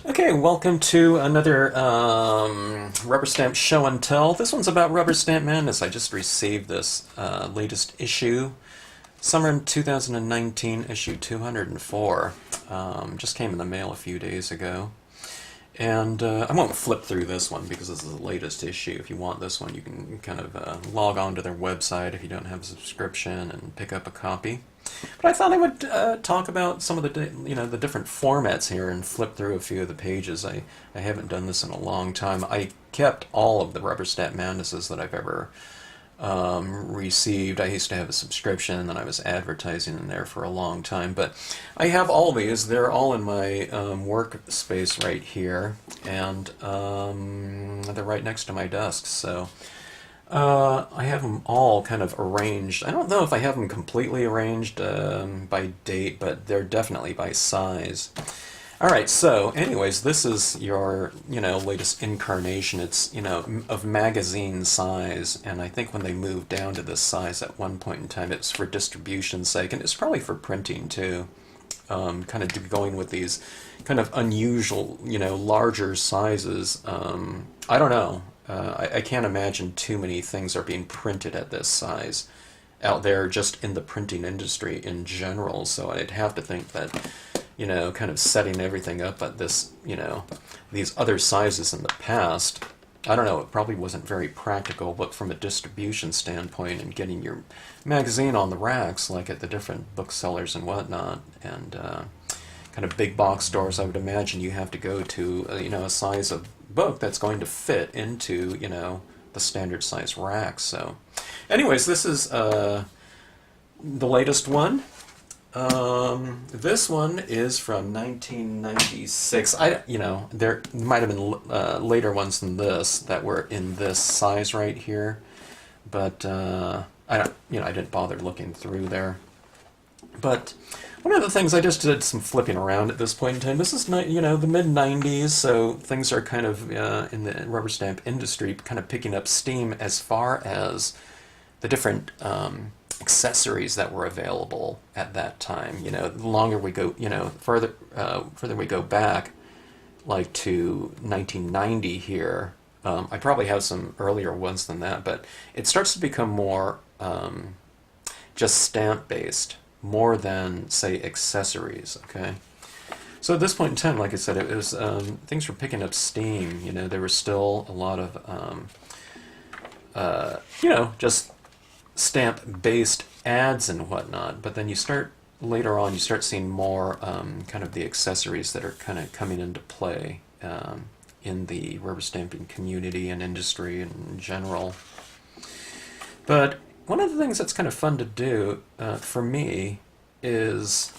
Okay, welcome to another Rubber Stamp Show and Tell. This one's about Rubber Stamp Madness. I just received this latest issue, summer 2019, issue 204. Just came in the mail a few days ago. And I won't flip through this one because this is the latest issue. If you want this one, you can kind of log on to their website if you don't have a subscription and pick up a copy. But I thought I would talk about some of the different formats here and flip through a few of the pages. I haven't done this in a long time. I kept all of the Rubber Stamp Madnesses that I've ever received. I used to have a subscription and I was advertising in there for a long time, but I have all these. They're all in my workspace right here, and they're right next to my desk, so I have them all kind of arranged. I don't know if I have them completely arranged by date, but they're definitely by size. Alright, so anyways, this is your, latest incarnation. It's, of magazine size, and I think when they moved down to this size at one point in time, it's for distribution's sake, and it's probably for printing too. Kind of going with these kind of unusual, larger sizes. I don't know. I can't imagine too many things are being printed at this size out there just in the printing industry in general, so I'd have to think that kind of setting everything up at this, these other sizes in the past, I don't know, it probably wasn't very practical, but from a distribution standpoint and getting your magazine on the racks, like at the different booksellers and whatnot, and kind of big box stores, I would imagine you have to go to, a size of book that's going to fit into, the standard size racks. So, anyways, this is the latest one. This one is from 1996. There might have been later ones than this that were in this size right here, but I didn't bother looking through there. But one of the things, I just did some flipping around at this point in time. This is the mid 90s, so things are kind of in the rubber stamp industry kind of picking up steam as far as the different accessories that were available at that time. The longer we go, further we go back, like to 1990 here. I probably have some earlier ones than that, but it starts to become more just stamp based, more than say accessories. Okay, so at this point in time, like I said, it was things were picking up steam. There was still a lot of just stamp-based ads and whatnot, but then later on you start seeing more kind of the accessories that are kind of coming into play in the rubber stamping community and industry in general. But one of the things that's kind of fun to do for me is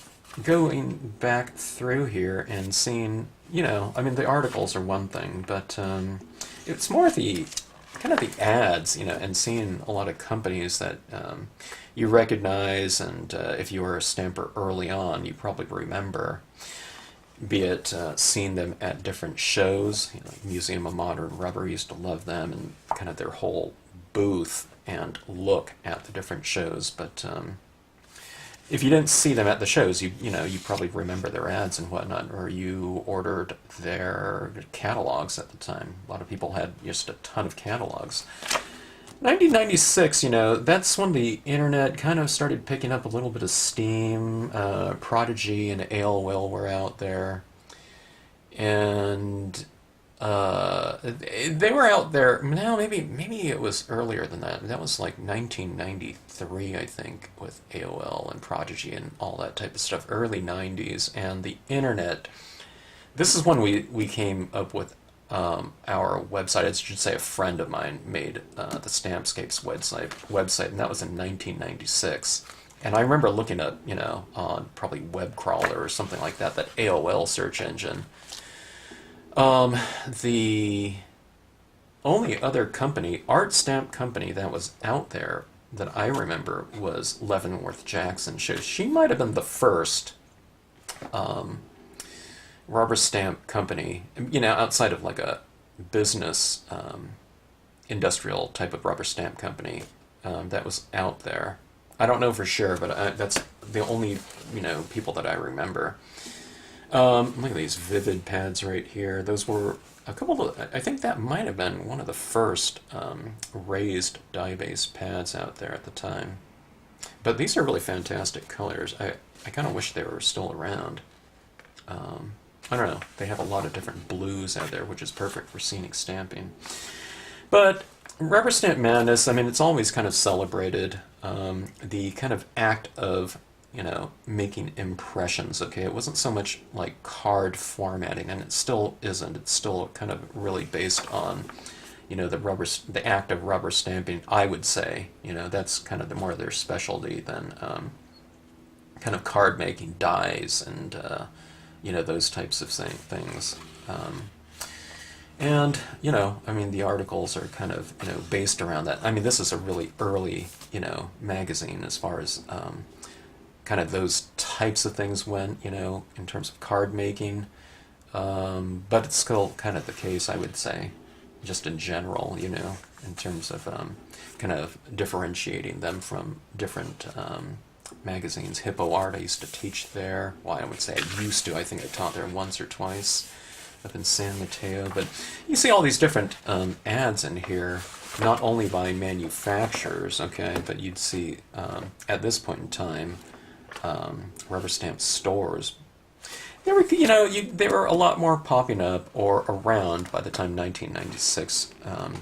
going back through here and seeing, the articles are one thing, but it's more the kind of the ads, and seeing a lot of companies that you recognize, and if you were a stamper early on, you probably remember, be it seeing them at different shows. Museum of Modern Rubber, used to love them, and kind of their whole booth and look at the different shows. But if you didn't see them at the shows, you probably remember their ads and whatnot, or you ordered their catalogs at the time. A lot of people had just a ton of catalogs. 1996, that's when the internet kind of started picking up a little bit of steam. Prodigy and AOL were out there, and they were out there. Now maybe it was earlier than that. That was like 1993, I think, with AOL and Prodigy and all that type of stuff. Early 90s, and the internet. This is when we came up with our website. I should say a friend of mine made the Stampscapes website, and that was in 1996. And I remember looking at on probably web crawler or something like that AOL search engine. The only other company, art stamp company, that was out there that I remember was Leavenworth Jackson. She might have been the first rubber stamp company, outside of like a business, industrial type of rubber stamp company that was out there. I don't know for sure, but that's the only people that I remember. Look at these vivid pads right here. Those were a couple of, I think that might have been one of the first raised dye-based pads out there at the time. But these are really fantastic colors. I kind of wish they were still around. I don't know. They have a lot of different blues out there, which is perfect for scenic stamping. But Rubber Stamp Madness, I mean, it's always kind of celebrated the kind of act of, you know, making impressions, okay? It wasn't so much like card formatting, and it still isn't. It's still kind of really based on, you know, the act of rubber stamping, I would say. You know, that's kind of the more their specialty than kind of card making, dies, and, you know, those types of things. And, you know, I mean, the articles are kind of, you know, based around that. I mean, this is a really early, you know, magazine as far as kind of those types of things went, you know, in terms of card making. But it's still kind of the case, I would say, just in general, you know, in terms of kind of differentiating them from different magazines. Hippo Art, I used to teach there. Well, I would say I used to. I think I taught there once or twice up in San Mateo. But you see all these different ads in here, not only by manufacturers, okay, but you'd see at this point in time rubber stamp stores. There were, you know, they were a lot more popping up or around by the time 1996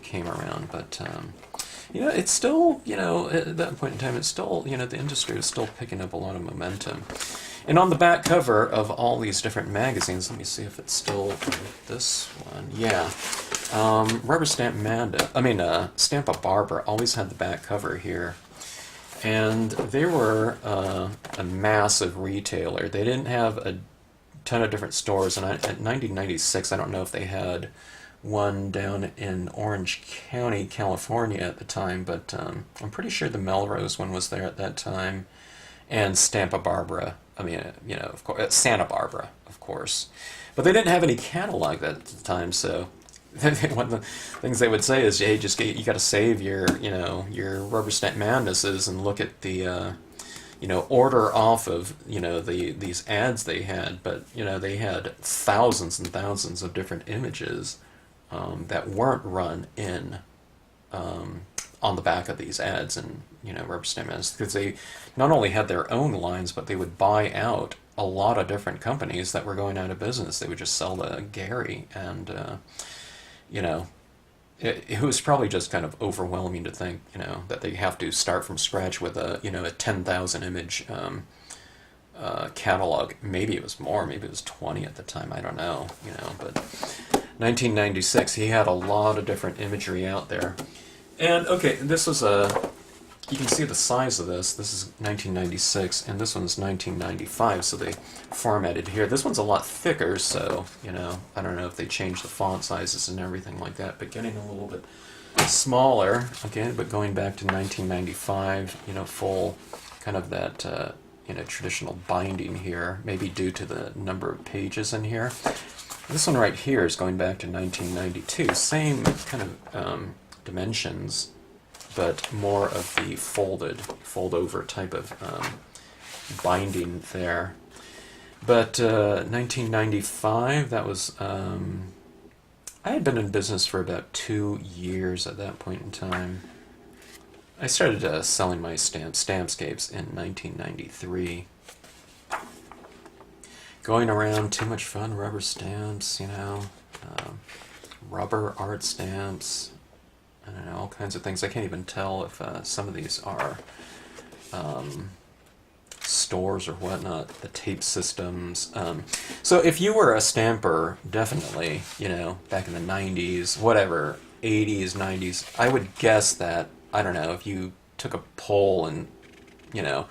came around. But you know, it's still, you know, at that point in time, it's still, you know, the industry was still picking up a lot of momentum. And on the back cover of all these different magazines, let me see if it's still this one. Yeah. Rubber Stamp Madness, I mean, Stamp-A-Barbara always had the back cover here. And they were a massive retailer. They didn't have a ton of different stores. And at 1996, I don't know if they had one down in Orange County, California at the time, but I'm pretty sure the Melrose one was there at that time. And Stamp-A-Barbara. I mean, you know, of course, Santa Barbara, of course. But they didn't have any catalog at the time, so one of the things they would say is, hey, you got to save your, you know, your Rubber Stamp Madnesses and look at the, you know, order off of, you know, these ads they had. But, you know, they had thousands and thousands of different images that weren't run in on the back of these ads and, you know, Rubber Stamp Madness, because they not only had their own lines, but they would buy out a lot of different companies that were going out of business. They would just sell to Gary, and you know, it was probably just kind of overwhelming to think, you know, that they have to start from scratch with a, you know, a 10,000 image catalog. Maybe it was more, maybe it was 20 at the time, I don't know, you know, but 1996, he had a lot of different imagery out there. And, okay, this was you can see the size of this. This is 1996, and this one's 1995, so they formatted here. This one's a lot thicker, so, you know, I don't know if they changed the font sizes and everything like that, but getting a little bit smaller, again, but going back to 1995, you know, full kind of that, you know, traditional binding here, maybe due to the number of pages in here. This one right here is going back to 1992, same kind of dimensions, but more of the fold-over type of binding there. But 1995, that was, I had been in business for about 2 years at that point in time. I started selling my Stampscapes in 1993. Going around, too much fun, rubber stamps, you know, rubber art stamps, I don't know, all kinds of things. I can't even tell if some of these are stores or whatnot, the tape systems. So if you were a stamper, definitely, you know, back in the 90s, whatever, 80s, 90s, I would guess that, I don't know, if you took a poll and, you know,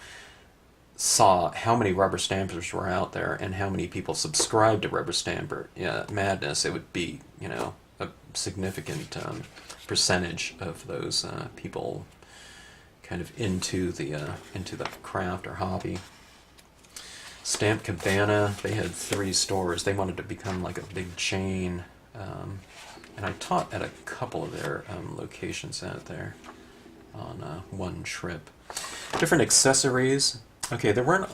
saw how many rubber stampers were out there and how many people subscribed to Rubber Stamper Madness, it would be, you know, a significant percentage of those people kind of into the craft or hobby. Stamp Cabana, they had 3 stores. They wanted to become like a big chain, and I taught at a couple of their locations out there on one trip. Different accessories. Okay, there weren't,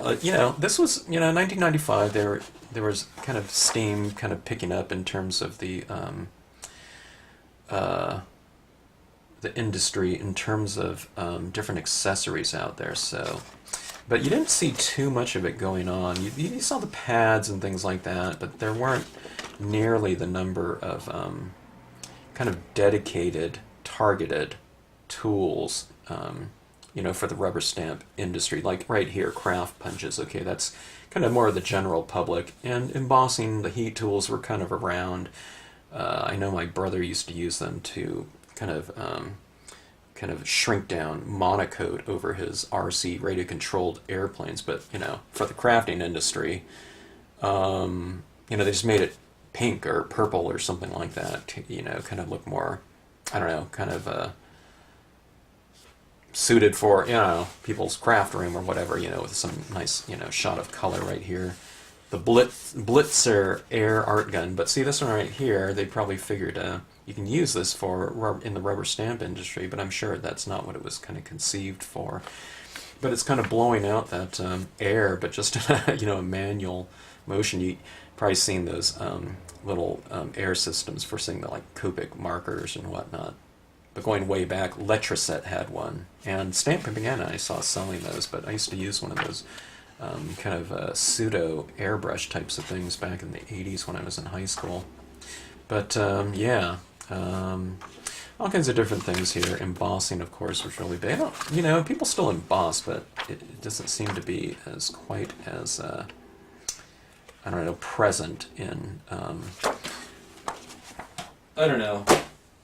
this was, 1995. There was kind of steam kind of picking up in terms of uh, the industry in terms of different accessories out there. So, but you didn't see too much of it going on. You saw the pads and things like that, but there weren't nearly the number of kind of dedicated, targeted tools. For the rubber stamp industry, like right here, craft punches. Okay, that's kind of more of the general public, and embossing, the heat tools were kind of around. I know my brother used to use them to kind of shrink down monocoat over his RC radio controlled airplanes, but for the crafting industry, they just made it pink or purple or something like that to, kind of look more, I don't know, kind of suited for people's craft room or whatever, with some nice shot of color right here. The Blitzer air art gun, but see this one right here, they probably figured you can use this for in the rubber stamp industry, but I'm sure that's not what it was kind of conceived for. But it's kind of blowing out that air, but just a manual motion. You probably seen those little air systems for saying like Copic markers and whatnot. But going way back, Letraset had one, and Stampin' Banana I saw selling those, but I used to use one of those kind of pseudo airbrush types of things back in the 80s when I was in high school. But all kinds of different things here. Embossing, of course, was really big. People still emboss, but it doesn't seem to be as quite as present in. I don't know.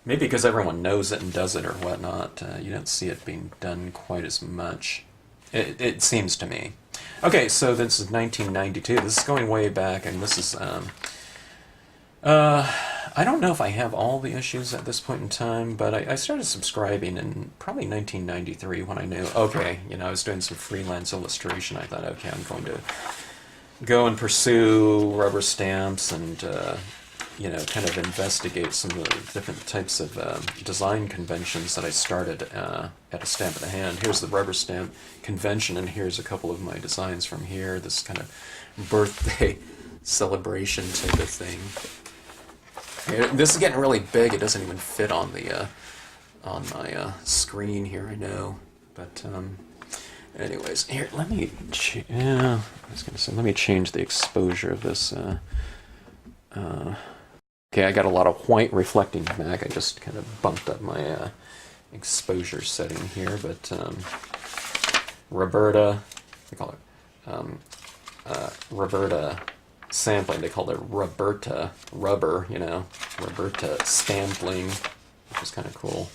Maybe because everyone knows it and does it or whatnot, you don't see it being done quite as much. It seems to me. Okay, so this is 1992. This is going way back, and this is... I don't know if I have all the issues at this point in time, but I started subscribing in probably 1993 when I knew, okay, I was doing some freelance illustration. I thought, okay, I'm going to go and pursue rubber stamps and... kind of investigate some of the different types of design conventions that I started at a Stamp in the Hand. Here's the rubber stamp convention, and here's a couple of my designs from here. This kind of birthday celebration type of thing. This is getting really big. It doesn't even fit on the on my screen here, I know. But anyways, here, let me. I was gonna say, let me change the exposure of this. Okay, I got a lot of white reflecting back. I just kind of bumped up my exposure setting here, but Roberta, they call it Roberta sampling. They call it Roberta rubber, Roberta stampling, which is kind of cool.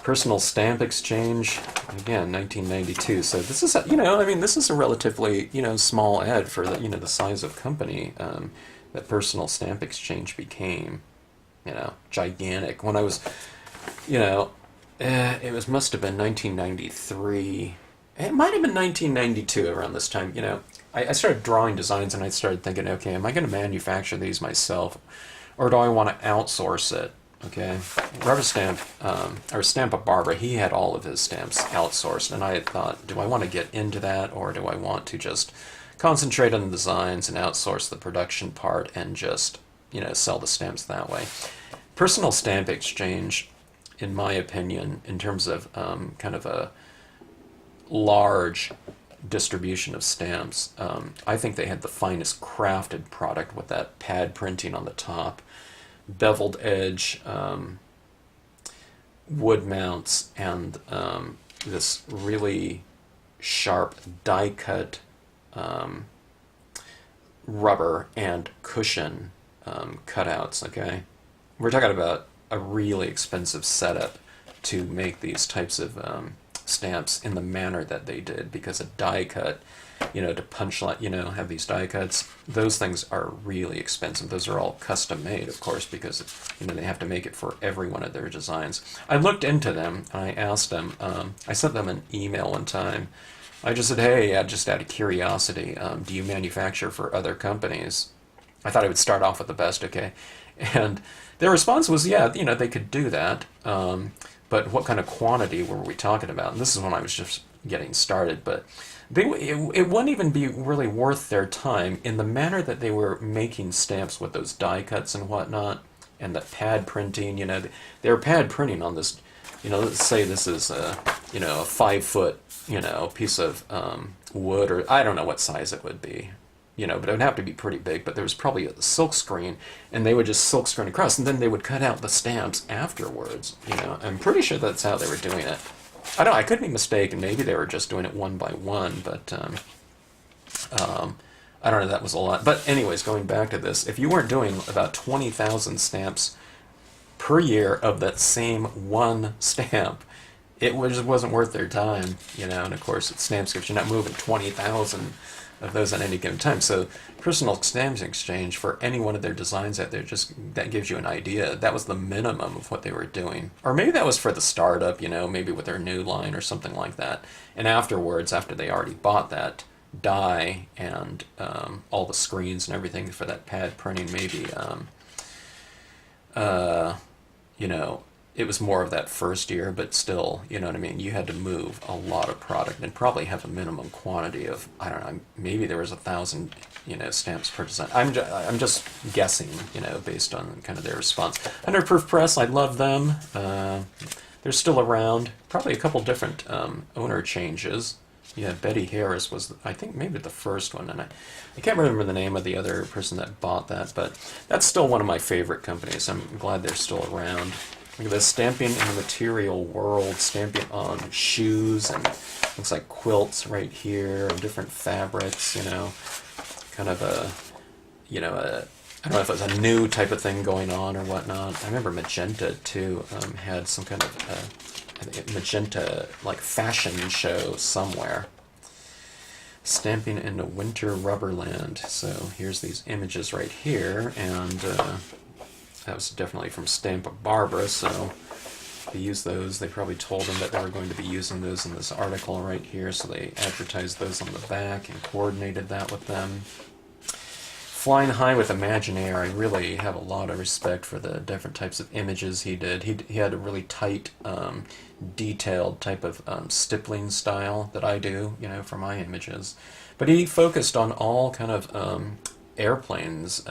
Personal Stamp Exchange, again, 1992. So this is, this is a relatively, small ad for the, the size of company. That Personal Stamp Exchange became, gigantic. When I was, it must have been 1993. It might have been 1992 around this time. I started drawing designs and I started thinking, okay, am I going to manufacture these myself, or do I want to outsource it? Okay, Rubber Stamp, or Stampa Barbara, he had all of his stamps outsourced, and I had thought, do I want to get into that, or do I want to just concentrate on the designs and outsource the production part and just, sell the stamps that way? Personal Stamp Exchange, in my opinion, in terms of kind of a large distribution of stamps, I think they had the finest crafted product with that pad printing on the top, beveled edge, wood mounts, and this really sharp die cut rubber and cushion cutouts. Okay, we're talking about a really expensive setup to make these types of stamps in the manner that they did, because a die cut, to punch, have these die cuts, those things are really expensive. Those are all custom made, of course, because they have to make it for every one of their designs. I looked into them and I asked them, I sent them an email one time. I just said, hey, just out of curiosity, do you manufacture for other companies? I thought I would start off with the best, okay? And their response was, yeah, they could do that, but what kind of quantity were we talking about? And this is when I was just getting started, but it wouldn't even be really worth their time in the manner that they were making stamps with those die cuts and whatnot, and the pad printing. They were pad printing on this. Let's say this is a 5 foot piece of wood, or I don't know what size it would be. But it would have to be pretty big. But there was probably a silk screen, and they would just silk screen across, and then they would cut out the stamps afterwards. I'm pretty sure that's how they were doing it. I could be mistaken. Maybe they were just doing it one by one, but I don't know. That was a lot. But anyways, going back to this, if you weren't doing about 20,000 stamps per year of that same one stamp, it just wasn't worth their time. And of course, at Stampscapes, you're not moving 20,000 of those at any given time. So personal stamps exchange for any one of their designs out there, that gives you an idea. That was the minimum of what they were doing. Or maybe that was for the startup, maybe with their new line or something like that. And afterwards, after they already bought that die and all the screens and everything for that pad printing, maybe it was more of that first year, but still, you know what I mean? You had to move a lot of product and probably have a minimum quantity of, I don't know, maybe there was 1,000, stamps per design. I'm just guessing, based on kind of their response. Underproof Press, I love them. They're still around. Probably a couple different owner changes. Yeah, Betty Harris was, I think, maybe the first one, and I can't remember the name of the other person that bought that, but that's still one of my favorite companies. I'm glad they're still around. Look at this, stamping in the material world, stamping on shoes, and looks like quilts right here, and different fabrics, kind of I don't know if it was a new type of thing going on or whatnot. I remember Magenta, too, had some kind of, I think Magenta, like, fashion show somewhere. Stamping in the winter rubberland. So here's these images right here, and that was definitely from Stamp Barbara, so they used those. They probably told them that they were going to be using those in this article right here, so they advertised those on the back and coordinated that with them. Flying High with Imaginaire, I really have a lot of respect for the different types of images he did. He had a really tight, detailed type of stippling style that I do, for my images. But he focused on all kind of airplanes,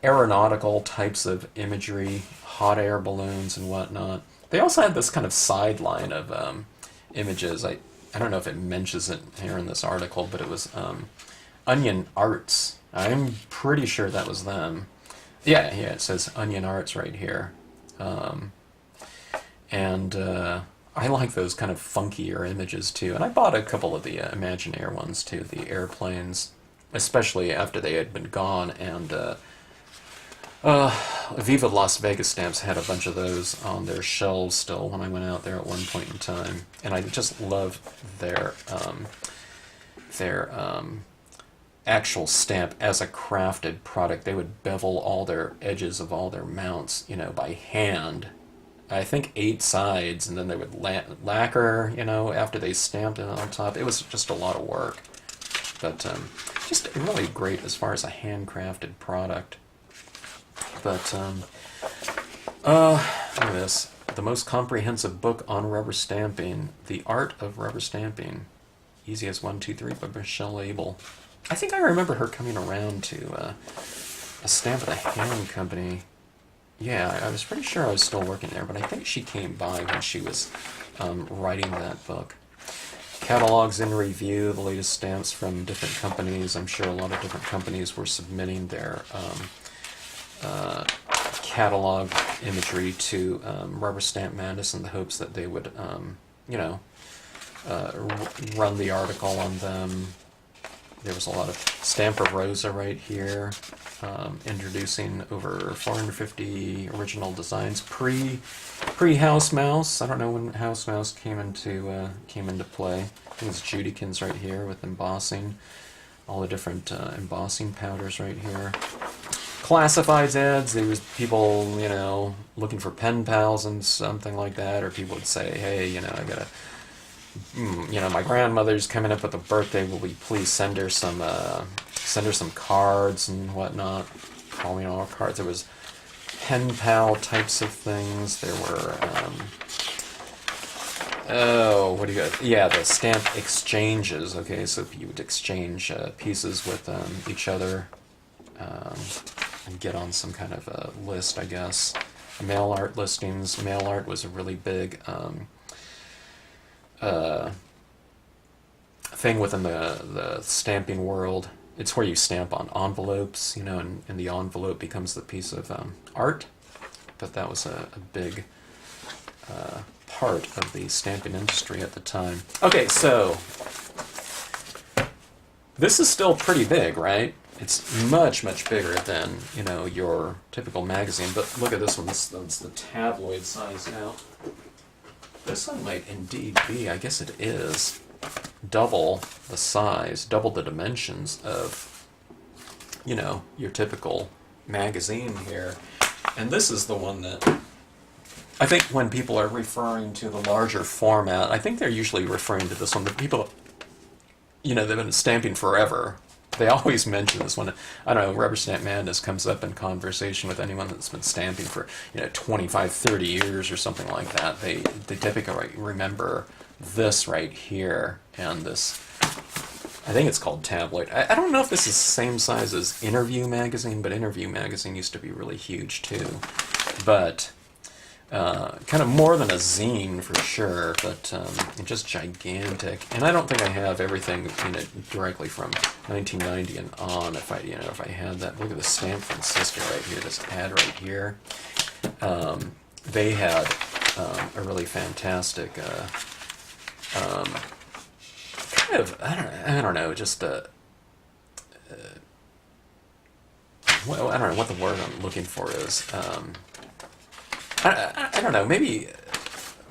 aeronautical types of imagery, hot air balloons and whatnot. They also had this kind of sideline of images. I don't know if it mentions it here in this article, but it was Onion Arts. I'm pretty sure that was them. Yeah, it says Onion Arts right here. And I like those kind of funkier images too. And I bought a couple of the Imaginaire ones too, the airplanes, especially after they had been gone. And Viva Las Vegas Stamps had a bunch of those on their shelves still when I went out there at one point in time. And I just love their actual stamp as a crafted product. They would bevel all their edges of all their mounts, by hand. I think 8 sides, and then they would lacquer, after they stamped it on top. It was just a lot of work. But just really great as far as a handcrafted product. But, look at this. The most comprehensive book on rubber stamping. The Art of Rubber Stamping. Easy as 1, 2, 3 by Michelle Abel. I think I remember her coming around to a Stamp with a Hand company. Yeah, I was pretty sure I was still working there, but I think she came by when she was writing that book. Catalogs in review, the latest stamps from different companies. I'm sure a lot of different companies were submitting their catalog imagery to Rubberstampmadness in the hopes that they would, run the article on them. There was a lot of Stamper Rosa right here, introducing over 450 original designs pre-House Mouse. I don't know when House Mouse came into play. I think it's Judykins right here with embossing, all the different embossing powders right here. Classifieds ads. There was people, looking for pen pals and something like that, or people would say, hey, I got my grandmother's coming up with a birthday. Will we please send her some cards and whatnot? Calling all cards. There was pen pal types of things. There were Oh, what do you got? Yeah, the stamp exchanges. Okay, so you would exchange pieces with each other um, and get on some kind of a list, I guess. Mail art listings. Mail art was a really big uh, thing within the stamping world. It's where you stamp on envelopes, you know, and the envelope becomes the piece of art. But that was a big part of the stamping industry at the time. Okay, so this is still pretty big, right? It's much, much bigger than, you know, your typical magazine. But look at this one. This one's the tabloid size now. This one might indeed be, I guess it is, double the size, double the dimensions of, you know, your typical magazine here. And this is the one that I think when people are referring to the larger format, I think they're usually referring to this one. The people, you know, they've been stamping forever. They always mention this one. I don't know, Rubberstampmadness comes up in conversation with anyone that's been stamping for, you know, 25, 30 years or something like that. They typically remember this right here and this, I think it's called tabloid. I don't know if this is the same size as Interview magazine, but Interview magazine used to be really huge too. But kind of more than a zine for sure, but just gigantic. And I don't think I have everything in it directly from 1990 and on. If I, you know, if I had that, look at the San Francisco right here. This ad right here. They had a really fantastic kind of I don't know, just well, I don't know what the word I'm looking for is. I don't know, maybe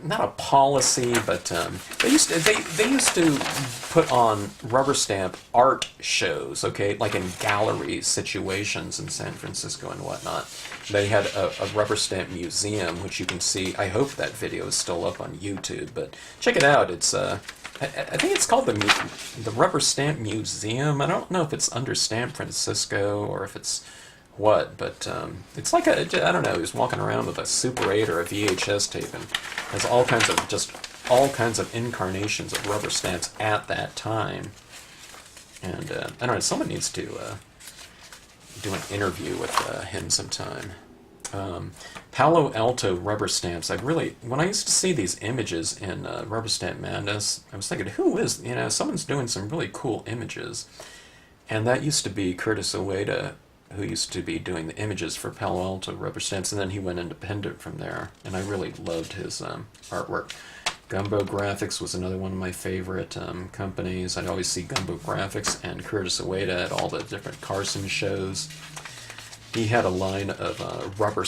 not a policy, but they used to put on rubber stamp art shows, okay, like in gallery situations in San Francisco and whatnot. They had a rubber stamp museum, which you can see. I hope that video is still up on YouTube, but check it out. It's I think it's called the Rubber Stamp Museum. I don't know if it's under San Francisco or if it's what, but it's like I don't know, he was walking around with a Super 8 or a VHS tape and has all kinds of incarnations of rubber stamps at that time. And I don't know, someone needs to do an interview with him sometime. Palo Alto rubber stamps. When I used to see these images in Rubberstampmadness, I was thinking, who is, you know, someone's doing some really cool images. And that used to be Curtis Ueda, who used to be doing the images for Palo Alto rubber stamps, and then he went independent from there. And I really loved his artwork. Gumbo Graphics was another one of my favorite companies. I'd always see Gumbo Graphics and Curtis Ueda at all the different Carson shows. He had a line of rubber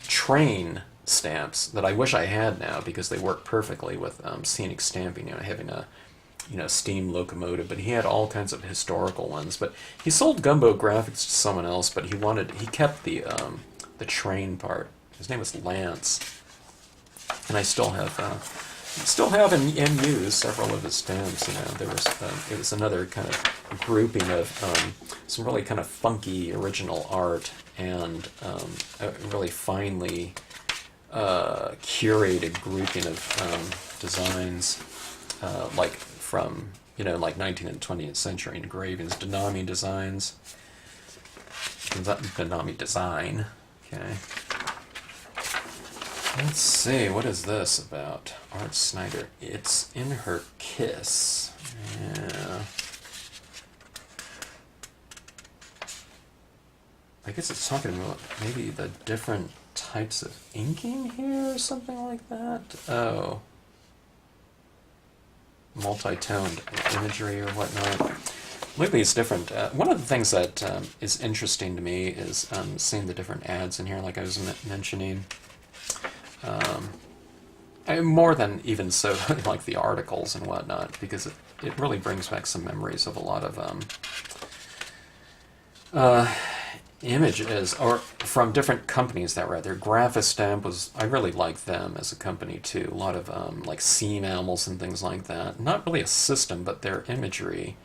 train stamps that I wish I had now because they work perfectly with scenic stamping, you know, having a, you know, steam locomotive. But he had all kinds of historical ones. But he sold Gumbo Graphics to someone else, but he kept the train part. His name was Lance, and I still have and use several of his stamps. You know, it was another kind of grouping of some really kind of funky original art and a really finely curated grouping of designs, like from, you know, like 19th and 20th century engravings, Denami designs, Denami design. Okay. Let's see, what is this about? Art Snyder. It's in her kiss. Yeah. I guess it's talking about maybe the different types of inking here or something like that. Oh. Multi-toned imagery or whatnot. Look at these different... one of the things that is interesting to me is seeing the different ads in here, like I was mentioning. More than even so like the articles and whatnot, because it really brings back some memories of a lot of images, or from different companies that were out there. Graphostamp I really liked them as a company too. A lot of like seam animals and things like that. Not really a system, but their imagery.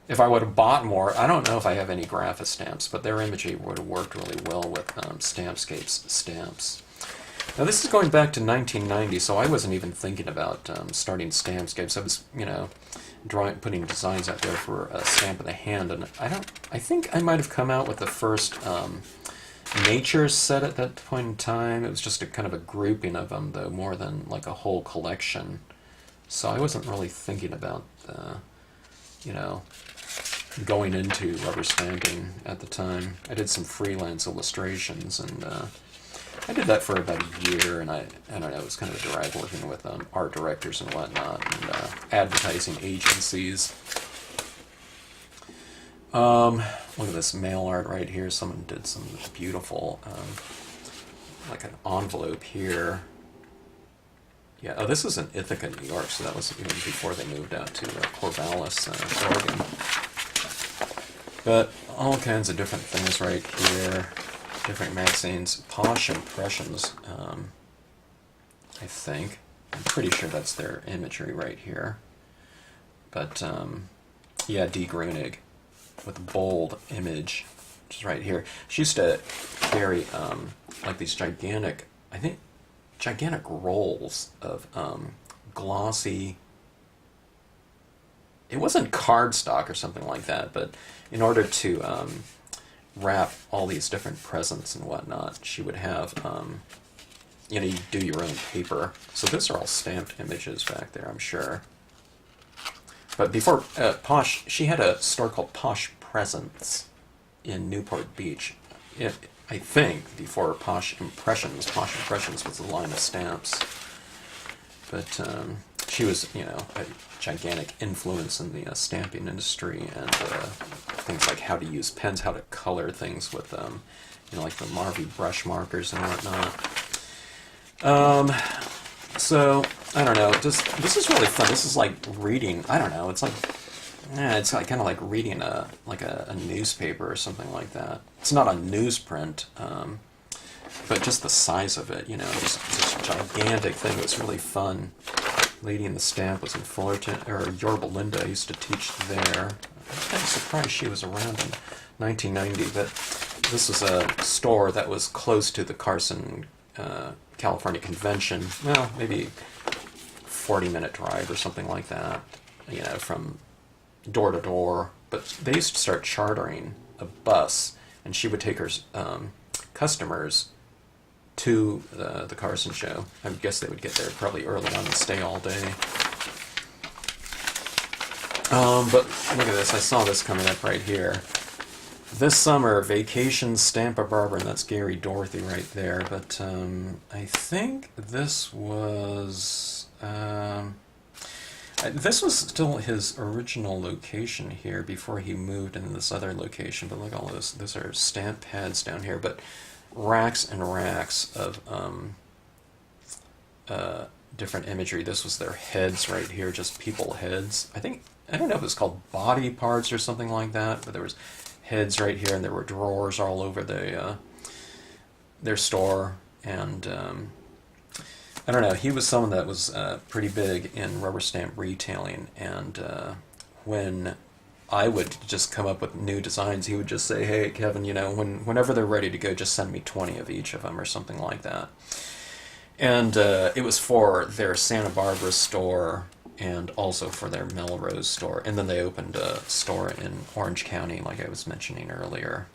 If I would have bought more, I don't know if I have any Graphostamps, but their imagery would have worked really well with Stampscapes stamps. Now this is going back to 1990, so I wasn't even thinking about starting Stampscapes. I was, putting designs out there for a stamp in the hand, and I think I might have come out with the first nature set at that point in time. It was just a kind of a grouping of them, though, more than like a whole collection. So I wasn't really thinking about, going into rubber stamping at the time. I did some freelance illustrations, and I did that for about a year, and I don't know, it was kind of a drag working with art directors and whatnot, and advertising agencies. Look at this mail art right here. Someone did some beautiful, like an envelope here. Yeah, oh, this is in Ithaca, New York, so that was even before they moved out to Corvallis, Oregon. But all kinds of different things right here. Different magazines. Posh Impressions, I think. I'm pretty sure that's their imagery right here. But, yeah, D. Grunig with a bold image, which is right here. She used to carry, like these gigantic rolls of glossy. It wasn't cardstock or something like that, but in order to wrap all these different presents and whatnot, she would have, you do your own paper. So those are all stamped images back there, I'm sure. But before Posh, she had a store called Posh Presents in Newport Beach. I think before Posh Impressions. Posh Impressions was a line of stamps. But she was, a gigantic influence in the stamping industry, and things like how to use pens, how to color things with, like the Marvy brush markers and whatnot. So, I don't know, this is really fun. This is like reading, I don't know, it's like kind of like reading a newspaper or something like that. It's not a newsprint, but just the size of it, just this gigantic thing. It was really fun. Lady in the Stamp was in Fullerton, or Yorba Linda. I used to teach there. I'm kind of surprised she was around in 1990, but this was a store that was close to the Carson, California convention. Well, maybe 40-minute drive or something like that, from door to door. But they used to start chartering a bus, and she would take her customers to the Carson show. I would guess they would get there probably early on and stay all day. But look at this. I saw this coming up right here. This summer, Vacation Stamp-A-Barber, and that's Gary Dorothy right there. But I think this was still his original location here before he moved into this other location. But look at all those. Those are stamp pads down here. But racks and racks of different imagery. This was their heads right here, just people heads. I don't know if it was called body parts or something like that, but there was heads right here, and there were drawers all over their store. And I don't know, he was someone that was pretty big in rubber stamp retailing, and when I would just come up with new designs, he would just say, hey, Kevin, whenever they're ready to go, just send me 20 of each of them or something like that. And it was for their Santa Barbara store and also for their Melrose store. And then they opened a store in Orange County, like I was mentioning earlier.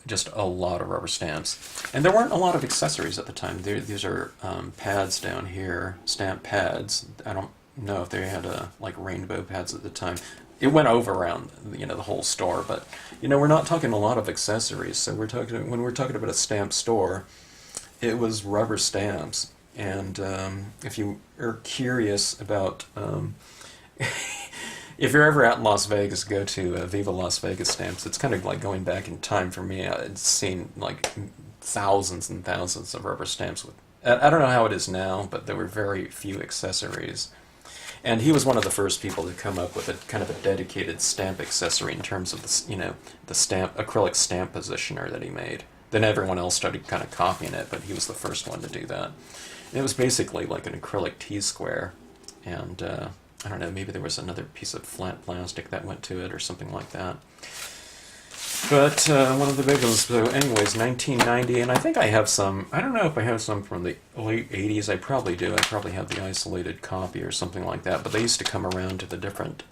Just a lot of rubber stamps. And there weren't a lot of accessories at the time. These are pads down here, stamp pads. I don't know if they had like rainbow pads at the time. It went over around the whole store, but we're not talking a lot of accessories. So when we're talking about a stamp store, it was rubber stamps. And if you are curious about if you're ever out in Las Vegas, go to Viva Las Vegas Stamps. It's kind of like going back in time for me. I'd seen like thousands and thousands of rubber stamps. I don't know how it is now, but there were very few accessories. And he was one of the first people to come up with a kind of a dedicated stamp accessory in terms of the acrylic stamp positioner that he made. Then everyone else started kind of copying it, but he was the first one to do that. And it was basically like an acrylic T-square, and I don't know, maybe there was another piece of flat plastic that went to it or something like that. But one of the big ones, so anyways, 1990, and I think I have some, I don't know if I have some from the late 80s, I probably do, I probably have the isolated copy or something like that, but they used to come around to the different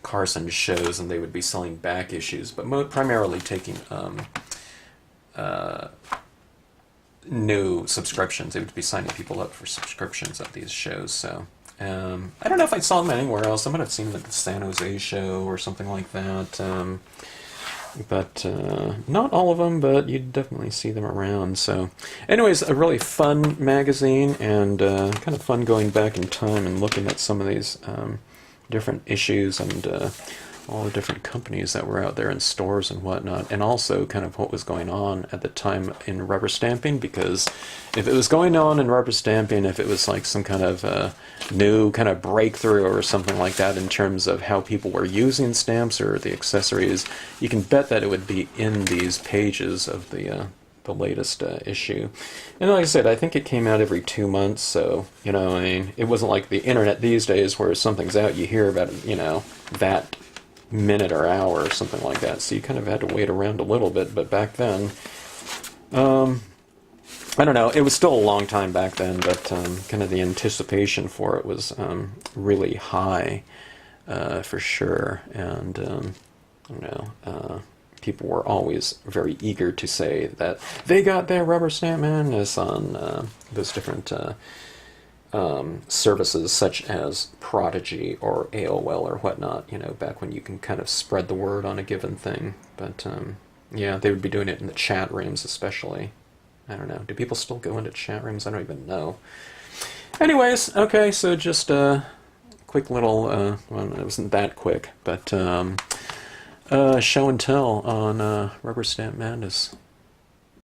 Carson shows, and they would be selling back issues, but primarily taking new subscriptions. They would be signing people up for subscriptions at these shows, so... I don't know if I saw them anywhere else. I might have seen them at the San Jose show or something like that. But not all of them, but you definitely see them around. So anyways, a really fun magazine, and kind of fun going back in time and looking at some of these different issues and all the different companies that were out there in stores and whatnot, and also kind of what was going on at the time in rubber stamping, because if it was going on in rubber stamping, if it was like some kind of new kind of breakthrough or something like that in terms of how people were using stamps or the accessories, you can bet that it would be in these pages of the latest issue. And like I said, I think it came out every 2 months, so, you know, I mean, it wasn't like the internet these days where something's out, you hear about it, you know, that minute or hour or something like that, so you kind of had to wait around a little bit. But back then, I don't know, it was still a long time back then, but kind of the anticipation for it was really high, for sure. And you know, people were always very eager to say that they got their Rubber Stamp Madness on those different services such as Prodigy or AOL or whatnot, you know, back when you can kind of spread the word on a given thing. But yeah, they would be doing it in the chat rooms especially. I don't know. Do people still go into chat rooms? I don't even know. Anyways, okay, so just a quick little, well, it wasn't that quick, but show and tell on Rubber Stamp Madness.